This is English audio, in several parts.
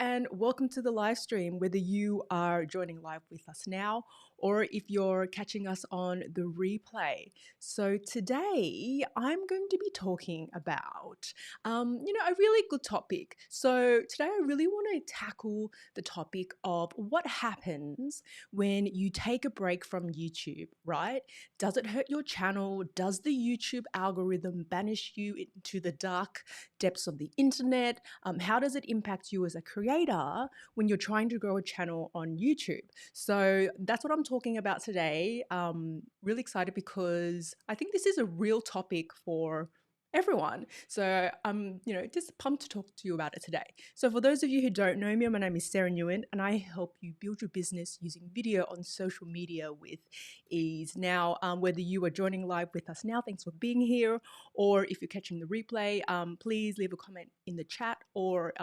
and welcome to the live stream, whether you are joining live with us now or if you're catching us on the replay. So today I'm going to be talking about, a really good topic. So today I really want to tackle the topic of what happens when you take a break from YouTube, right? Does it hurt your channel? Does the YouTube algorithm banish you into the dark depths of the internet? How does it impact you as a creator when you're trying to grow a channel on YouTube? So that's what I'm talking about today. Really excited because I think this is a real topic for everyone. So I'm, just pumped to talk to you about it today. So for those of you who don't know me, my name is Sara Nguyen, and I help you build your business using video on social media with ease. Now, whether you are joining live with us now, thanks for being here, or if you're catching the replay, please leave a comment in the chat or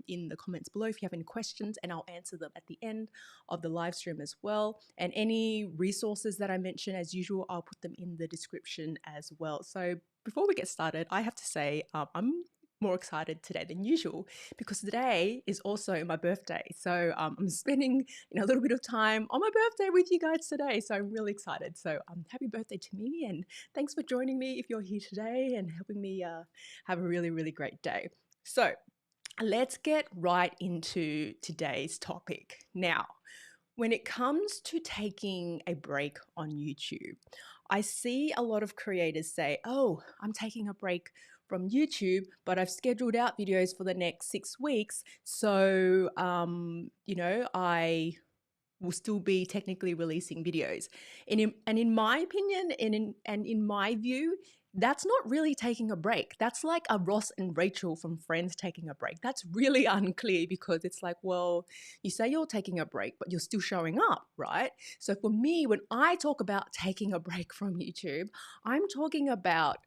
in the comments below if you have any questions, and I'll answer them at the end of the live stream as well. And any resources that I mention, as usual, I'll put them in the description as well. So before we get started, I have to say I'm more excited today than usual because today is also my birthday. So I'm spending a little bit of time on my birthday with you guys today. So I'm really excited. So happy birthday to me, and thanks for joining me if you're here today and helping me have a really, really great day. So let's get right into today's topic. Now, when it comes to taking a break on YouTube, I see a lot of creators say, oh, I'm taking a break from YouTube, but I've scheduled out videos for the next 6 weeks. So, I will still be technically releasing videos. And in my opinion, and in my view, that's not really taking a break. That's like a Ross and Rachel from Friends taking a break. That's really unclear because it's like, well, you say you're taking a break, but you're still showing up, right? So for me, when I talk about taking a break from YouTube, I'm talking about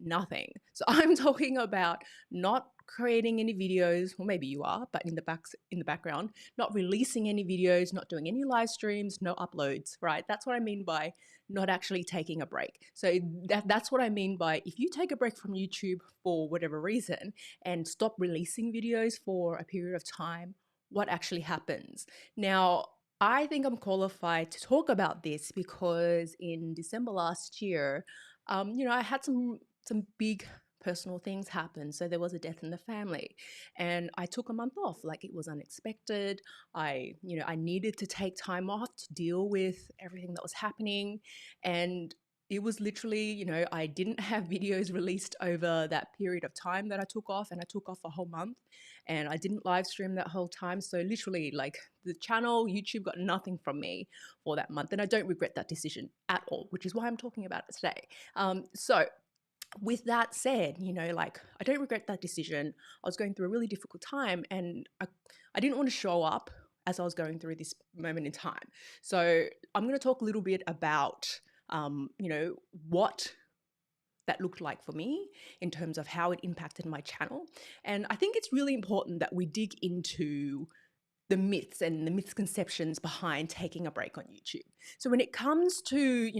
nothing. So I'm talking about not creating any videos, or maybe you are, but in the background, not releasing any videos, not doing any live streams, no uploads, right? That's what I mean by not actually taking a break. So that's what I mean by if you take a break from YouTube for whatever reason and stop releasing videos for a period of time, what actually happens? Now, I think I'm qualified to talk about this because in December last year, I had some big personal things happen. So there was a death in the family and I took a month off. Like, it was unexpected. I needed to take time off to deal with everything that was happening. And it was literally, I didn't have videos released over that period of time that I took off, and I took off a whole month and I didn't live stream that whole time. So literally, like, the channel, YouTube got nothing from me for that month. And I don't regret that decision at all, which is why I'm talking about it today. So with that said, I don't regret that decision. I was going through a really difficult time and I didn't want to show up as I was going through this moment in time. So I'm going to talk a little bit about, what that looked like for me in terms of how it impacted my channel. And I think it's really important that we dig into the myths and the misconceptions behind taking a break on YouTube. So when it comes to,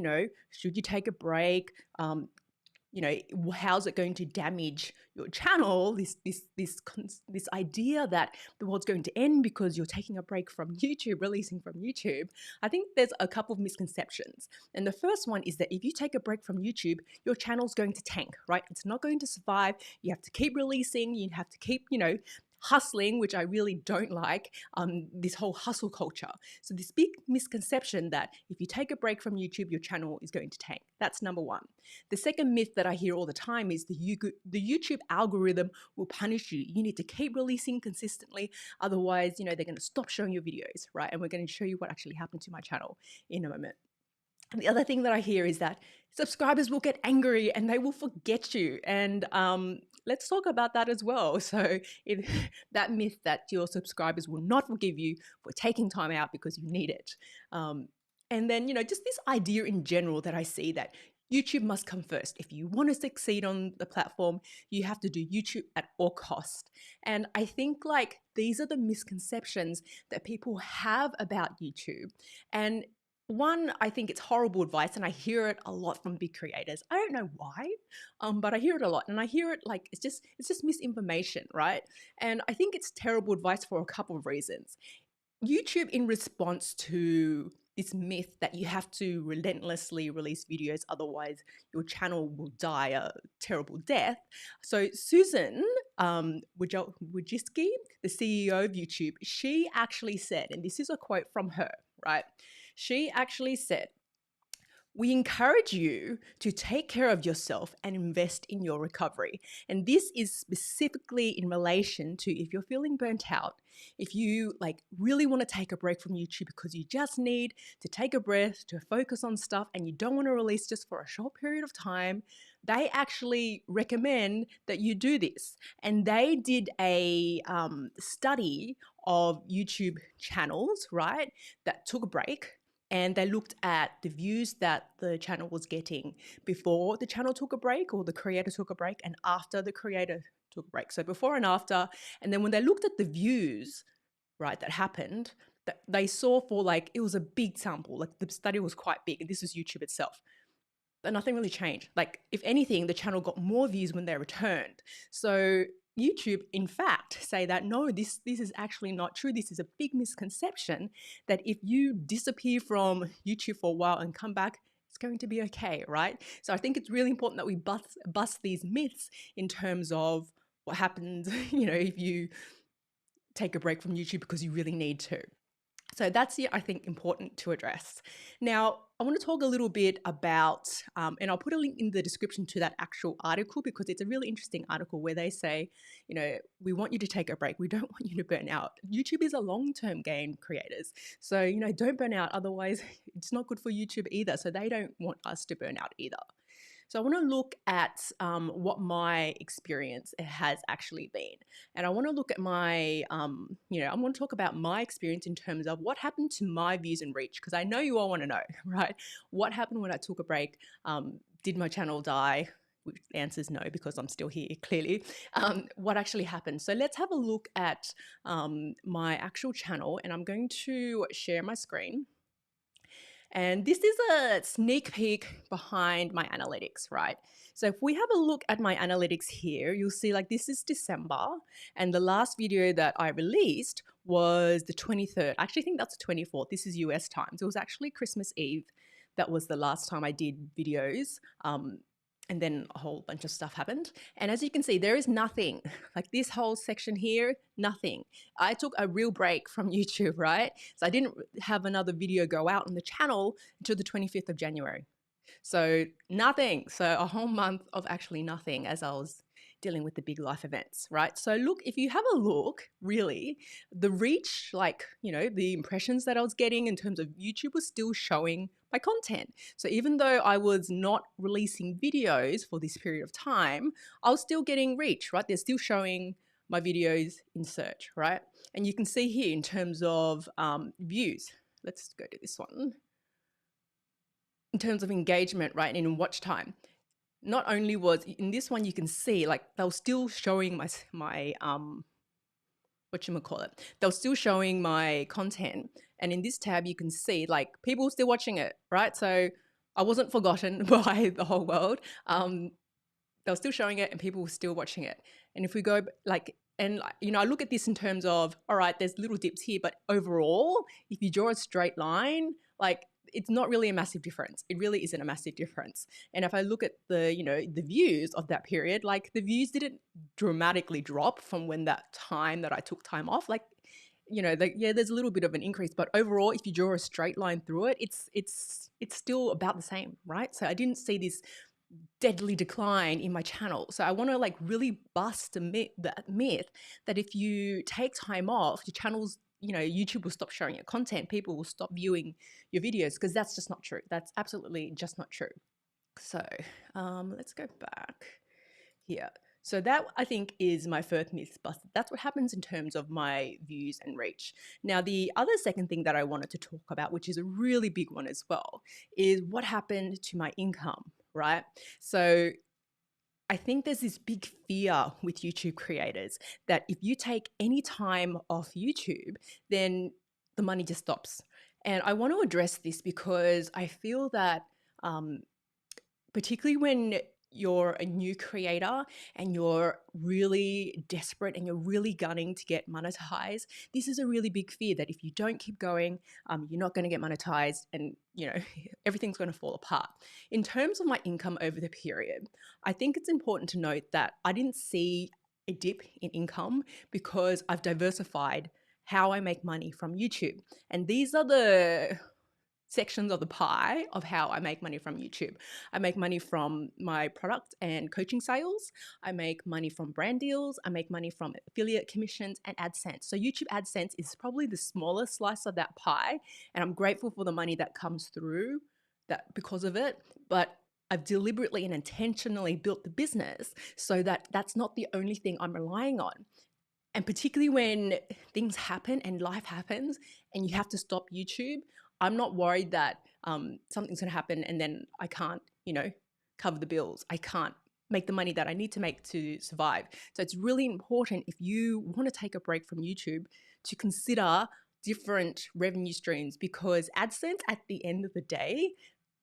should you take a break? How's it going to damage your channel? This idea that the world's going to end because you're taking a break from YouTube, releasing from YouTube. I think there's a couple of misconceptions. And the first one is that if you take a break from YouTube, your channel's going to tank, right? It's not going to survive. You have to keep releasing. You have to keep, hustling, which I really don't like, this whole hustle culture. So this big misconception that if you take a break from YouTube, your channel is going to tank. That's number one. The second myth that I hear all the time is the YouTube algorithm will punish you. You need to keep releasing consistently. Otherwise, they're going to stop showing your videos, right? And we're going to show you what actually happened to my channel in a moment. And the other thing that I hear is that subscribers will get angry and they will forget you. And let's talk about that as well. So that myth that your subscribers will not forgive you for taking time out because you need it. And then, just this idea in general that I see that YouTube must come first. If you want to succeed on the platform, you have to do YouTube at all cost. And I think these are the misconceptions that people have about YouTube. And One, I think it's horrible advice, and I hear it a lot from big creators. I don't know why, but I hear it a lot, and I hear it like it's just misinformation, right? And I think it's terrible advice for a couple of reasons. YouTube, in response to this myth that you have to relentlessly release videos, otherwise your channel will die a terrible death. So Susan Wojcicki, the CEO of YouTube, she actually said, and this is a quote from her, right? She actually said, "We encourage you to take care of yourself and invest in your recovery." And this is specifically in relation to if you're feeling burnt out, if you like really want to take a break from YouTube because you just need to take a breath, to focus on stuff, and you don't want to release just for a short period of time, they actually recommend that you do this. And they did a study of YouTube channels, right, that took a break, and they looked at the views that the channel was getting before the channel took a break, or the creator took a break, and after the creator took a break. So before and after. And then when they looked at the views, right, that happened, that they saw, for like, it was a big sample, like the study was quite big, and this is YouTube itself, but nothing really changed. Like, if anything, the channel got more views when they returned. So YouTube, in fact, say that no, this is actually not true. This is a big misconception, that if you disappear from YouTube for a while and come back, it's going to be okay, right? So I think it's really important that we bust these myths in terms of what happens, if you take a break from YouTube because you really need to. So that's, I think, important to address. Now, I want to talk a little bit about, and I'll put a link in the description to that actual article, because it's a really interesting article where they say, we want you to take a break. We don't want you to burn out. YouTube is a long-term game, creators. So, don't burn out. Otherwise, it's not good for YouTube either. So they don't want us to burn out either. So I want to look at what my experience has actually been. And I want to look at my, I want to talk about my experience in terms of what happened to my views and reach, because I know you all want to know, right? What happened when I took a break? Did my channel die? Which the answer is no, because I'm still here, clearly. What actually happened? So let's have a look at my actual channel, and I'm going to share my screen. And this is a sneak peek behind my analytics, right? So if we have a look at my analytics here, you'll see like this is December, and the last video that I released was the 23rd. I actually think that's the 24th. This is US time. So it was actually Christmas Eve. That was the last time I did videos. And then a whole bunch of stuff happened. And as you can see, there is nothing. Like this whole section here, nothing. I took a real break from YouTube, right? So I didn't have another video go out on the channel until the 25th of January. So nothing. So a whole month of actually nothing, as I was dealing with the big life events, right? So look, if you have a look, really, the reach, like, the impressions that I was getting in terms of YouTube was still showing my content. So even though I was not releasing videos for this period of time, I was still getting reach, right? They're still showing my videos in search, right? And you can see here in terms of views. Let's go to this one. In terms of engagement, right, and in watch time. Not only was in this one, you can see like they were still showing my they were still showing my content, and in this tab you can see like people still watching it, right? So I wasn't forgotten by the whole world. They were still showing it and people were still watching it. And if we go I look at this in terms of, all right, there's little dips here, but overall, if you draw a straight line, like it's not really a massive difference. It really isn't a massive difference. And if I look at the, the views of that period, like the views didn't dramatically drop from when that time that I took time off. Like, there's a little bit of an increase, but overall, if you draw a straight line through it, it's still about the same, right? So I didn't see this deadly decline in my channel. So I want to like really bust that myth that if you take time off, your channel's, YouTube will stop showing your content, people will stop viewing your videos, because that's just not true. That's absolutely just not true. So let's go back here. So that, I think, is my first myth busted. That's what happens in terms of my views and reach. Now, the other second thing that I wanted to talk about, which is a really big one as well, is what happened to my income, right? So I think there's this big fear with YouTube creators that if you take any time off YouTube, then the money just stops. And I want to address this because I feel that um, particularly when you're a new creator and you're really desperate and you're really gunning to get monetized, this is a really big fear that if you don't keep going, you're not going to get monetized, and everything's going to fall apart. In terms of my income over the period, I think it's important to note that I didn't see a dip in income because I've diversified how I make money from YouTube. And these are the sections of the pie of how I make money from YouTube. I make money from my product and coaching sales. I make money from brand deals. I make money from affiliate commissions and AdSense. So YouTube AdSense is probably the smallest slice of that pie. And I'm grateful for the money that comes through that because of it. But I've deliberately and intentionally built the business so that that's not the only thing I'm relying on. And particularly when things happen and life happens and you have to stop YouTube, I'm not worried that something's going to happen and then I can't, cover the bills. I can't make the money that I need to make to survive. So it's really important, if you want to take a break from YouTube, to consider different revenue streams, because AdSense at the end of the day,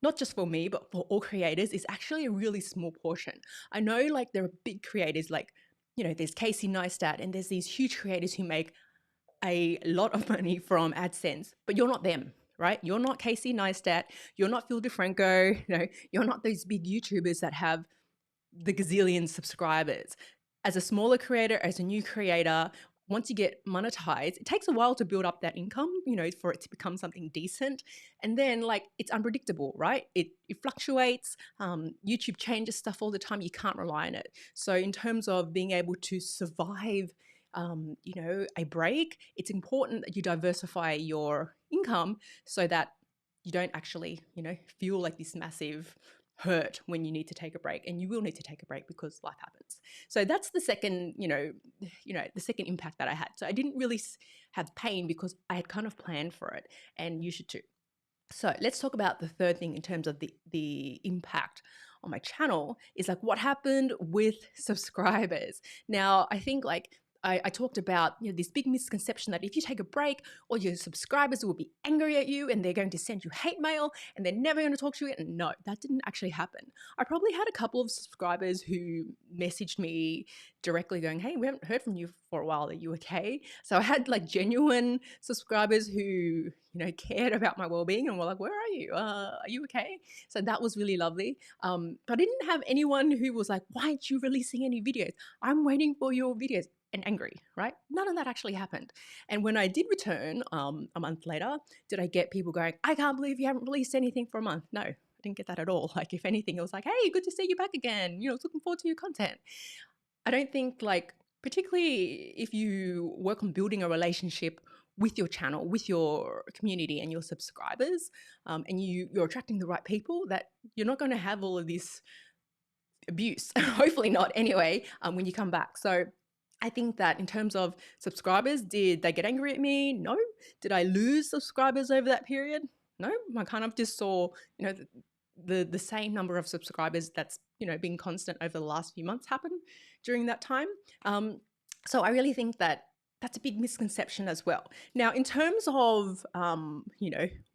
not just for me, but for all creators, is actually a really small portion. I know like there are big creators like, there's Casey Neistat and there's these huge creators who make a lot of money from AdSense, but you're not them, right? You're not Casey Neistat. You're not Phil DeFranco. You're not those big YouTubers that have the gazillion subscribers. As a smaller creator, as a new creator, once you get monetized, it takes a while to build up that income, for it to become something decent. And then it's unpredictable, right? It fluctuates. YouTube changes stuff all the time. You can't rely on it. So in terms of being able to survive, a break, it's important that you diversify your income so that you don't actually, feel like this massive hurt when you need to take a break, and you will need to take a break because life happens. So that's the second, the second impact that I had. So I didn't really have pain because I had kind of planned for it, and you should too. So let's talk about the third thing in terms of the impact on my channel is what happened with subscribers. Now, I think I talked about this big misconception that if you take a break, all your subscribers will be angry at you and they're going to send you hate mail and they're never going to talk to you. And no, that didn't actually happen. I probably had a couple of subscribers who messaged me directly going, "Hey, we haven't heard from you for a while. Are you okay?" So I had genuine subscribers who cared about my well-being and were like, "Where are you? Are you okay?" So that was really lovely. But I didn't have anyone who was like, "Why aren't you releasing any videos? I'm waiting for your videos." And angry, right? None of that actually happened. And when I did return a month later, did I get people going, "I can't believe you haven't released anything for a month"? No, I didn't get that at all. If anything, it was like, "Hey, good to see you back again. Looking forward to your content." I don't think particularly if you work on building a relationship with your channel, with your community and your subscribers, and you're attracting the right people, that you're not going to have all of this abuse. Hopefully not anyway, when you come back. So I think that in terms of subscribers, did they get angry at me? No. Did I lose subscribers over that period? No. I kind of just saw, the same number of subscribers that's, been constant over the last few months happen during that time. So I really think that that's a big misconception as well. Now, in terms of,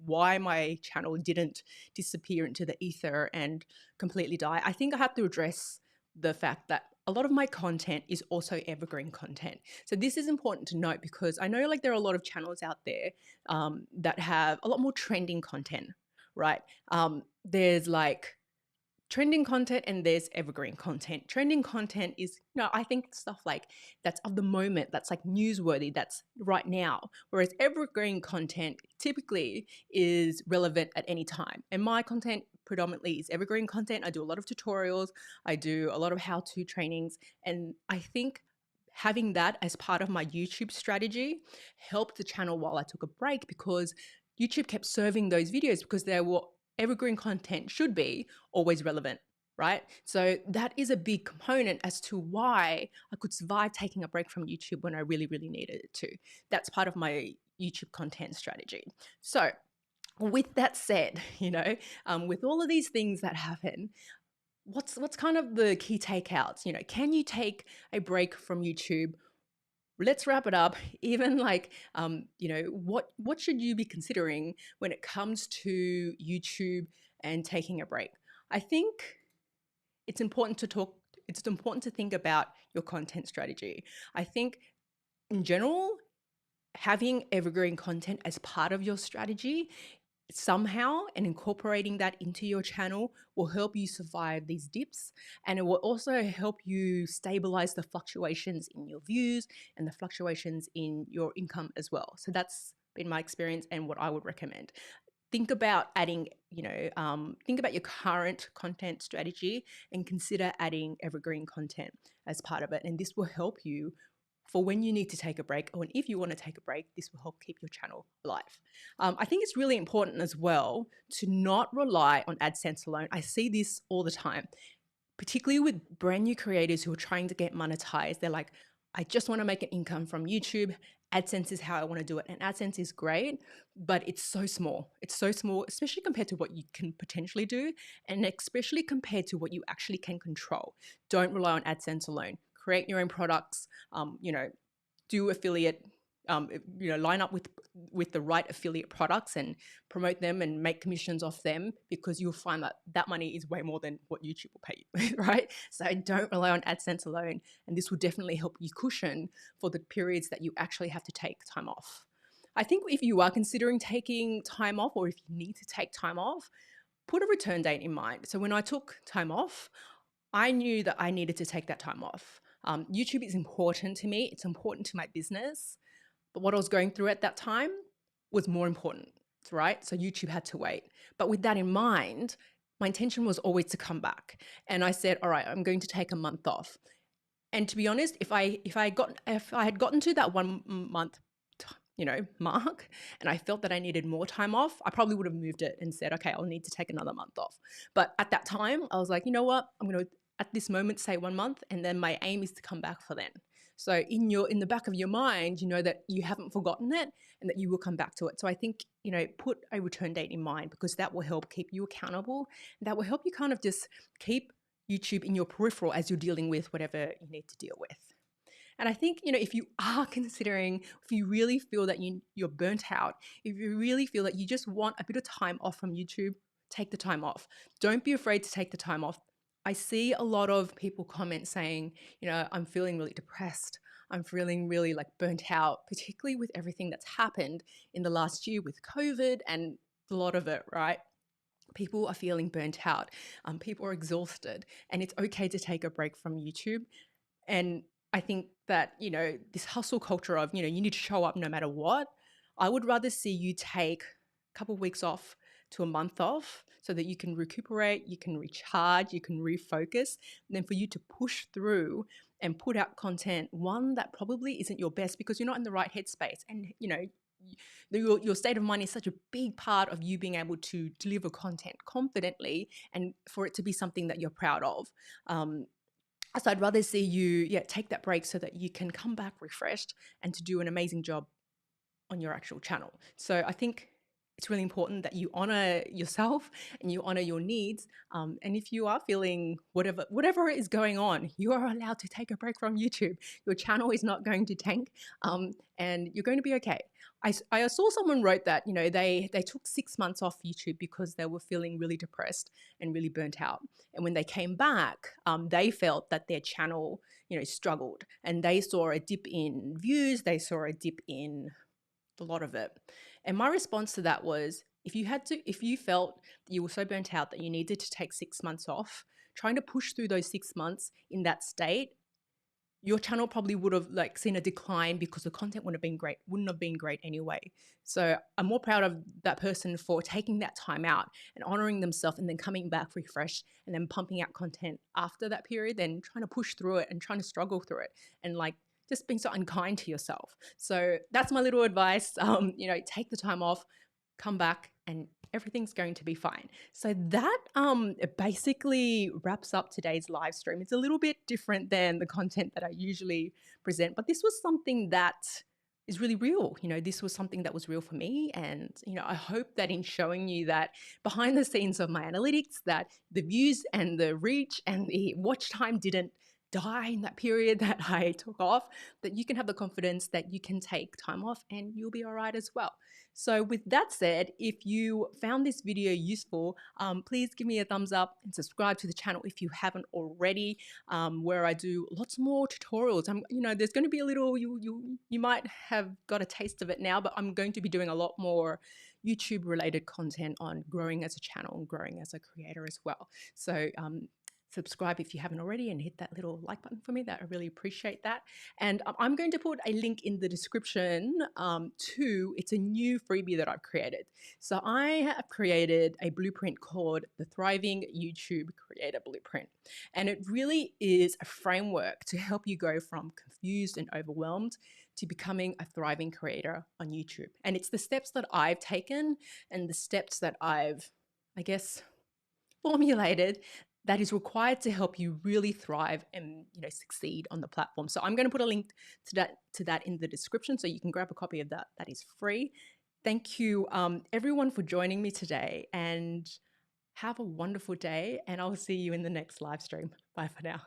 why my channel didn't disappear into the ether and completely die, I think I have to address the fact that a lot of my content is also evergreen content. So this is important to note because I know there are a lot of channels out there that have a lot more trending content, right? There's trending content and there's evergreen content. Trending content is, I think stuff that's of the moment, that's newsworthy, that's right now. Whereas evergreen content typically is relevant at any time. And my content predominantly is evergreen content. I do a lot of tutorials. I do a lot of how-to trainings. And I think having that as part of my YouTube strategy helped the channel while I took a break, because YouTube kept serving those videos because they were evergreen content should be always relevant, right? So that is a big component as to why I could survive taking a break from YouTube when I really, really needed it to. That's part of my YouTube content strategy. So with that said, with all of these things that happen, what's kind of the key takeouts? Can you take a break from YouTube let's wrap it up. Even like, what should you be considering when it comes to YouTube and taking a break? I think it's important to talk. It's important to think about your content strategy. I think in general, having evergreen content as part of your strategy somehow and incorporating that into your channel will help you survive these dips, and it will also help you stabilize the fluctuations in your views and the fluctuations in your income as well. So that's been my experience and what I would recommend. Think about adding, think about your current content strategy and consider adding evergreen content as part of it, and this will help you for when you need to take a break, or if you want to take a break, this will help keep your channel alive. I think it's really important as well to not rely on AdSense alone. I see this all the time, particularly with brand new creators who are trying to get monetized. They're like, I just want to make an income from YouTube. AdSense is how I want to do it. And AdSense is great, but it's so small. It's so small, especially compared to what you can potentially do, and especially compared to what you actually can control. Don't rely on AdSense alone. Create your own products, do affiliate, line up with the right affiliate products and promote them and make commissions off them, because you'll find that that money is way more than what YouTube will pay you, right? So don't rely on AdSense alone, and this will definitely help you cushion for the periods that you actually have to take time off. I think if you are considering taking time off, or if you need to take time off, put a return date in mind. So when I took time off, I knew that I needed to take that time off. YouTube is important to me. It's important to my business. But what I was going through at that time was more important, right? So YouTube had to wait. But with that in mind, my intention was always to come back. And I said, all right, I'm going to take a month off. And to be honest, if I had gotten to that 1 month mark, and I felt that I needed more time off, I probably would have moved it and said, okay, I'll need to take another month off. But at that time, I was like, you know what? I'm going to, at this moment, say 1 month, and then my aim is to come back for then. So in the back of your mind, you know that you haven't forgotten it and that you will come back to it. So I think, put a return date in mind, because that will help keep you accountable. That will help you kind of just keep YouTube in your peripheral as you're dealing with whatever you need to deal with. And I think, if you are considering, if you really feel that you're burnt out, if you really feel that you just want a bit of time off from YouTube, take the time off. Don't be afraid to take the time off. I see a lot of people comment saying, I'm feeling really depressed. I'm feeling really like burnt out, particularly with everything that's happened in the last year with COVID and a lot of it, right? People are feeling burnt out. People are exhausted, and it's okay to take a break from YouTube. And I think that, this hustle culture of, you need to show up no matter what. I would rather see you take a couple of weeks off to a month off so that you can recuperate, you can recharge, you can refocus, and then for you to push through and put out content, one that probably isn't your best because you're not in the right headspace. And, your state of mind is such a big part of you being able to deliver content confidently and for it to be something that you're proud of. So I'd rather see you, take that break so that you can come back refreshed and to do an amazing job on your actual channel. So I think it's really important that you honor yourself and you honor your needs. And if you are feeling whatever is going on, you are allowed to take a break from YouTube. Your channel is not going to tank, and you're going to be okay. I saw someone wrote that, they took 6 months off YouTube because they were feeling really depressed and really burnt out. And when they came back, they felt that their channel, struggled, and they saw a dip in views. They saw a dip in a lot of it. And my response to that was, if you felt that you were so burnt out that you needed to take 6 months off, trying to push through those 6 months in that state, your channel probably would have seen a decline because the content wouldn't have been great anyway. So I'm more proud of that person for taking that time out and honoring themselves and then coming back refreshed and then pumping out content after that period, then trying to push through it and trying to struggle through it and just being so unkind to yourself. So that's my little advice. Take the time off, come back, and everything's going to be fine. So that basically wraps up today's live stream. It's a little bit different than the content that I usually present, but this was something that is really real. This was something that was real for me. And, I hope that in showing you that behind the scenes of my analytics, that the views and the reach and the watch time didn't die in that period that I took off, that you can have the confidence that you can take time off and you'll be all right as well. So with that said, if you found this video useful, please give me a thumbs up and subscribe to the channel if you haven't already, where I do lots more tutorials. There's going to be a little, you might have got a taste of it now, but I'm going to be doing a lot more YouTube related content on growing as a channel and growing as a creator as well. So subscribe if you haven't already and hit that little like button for me. That I really appreciate that. And I'm going to put a link in the description it's a new freebie that I've created. So I have created a blueprint called the Thriving YouTube Creator Blueprint. And it really is a framework to help you go from confused and overwhelmed to becoming a thriving creator on YouTube. And it's the steps that I've taken and the steps that I've, I guess, formulated that is required to help you really thrive and succeed on the platform. So I'm going to put a link to that in the description so you can grab a copy of that. That is free. Thank you everyone for joining me today, and have a wonderful day, and I'll see you in the next live stream. Bye for now.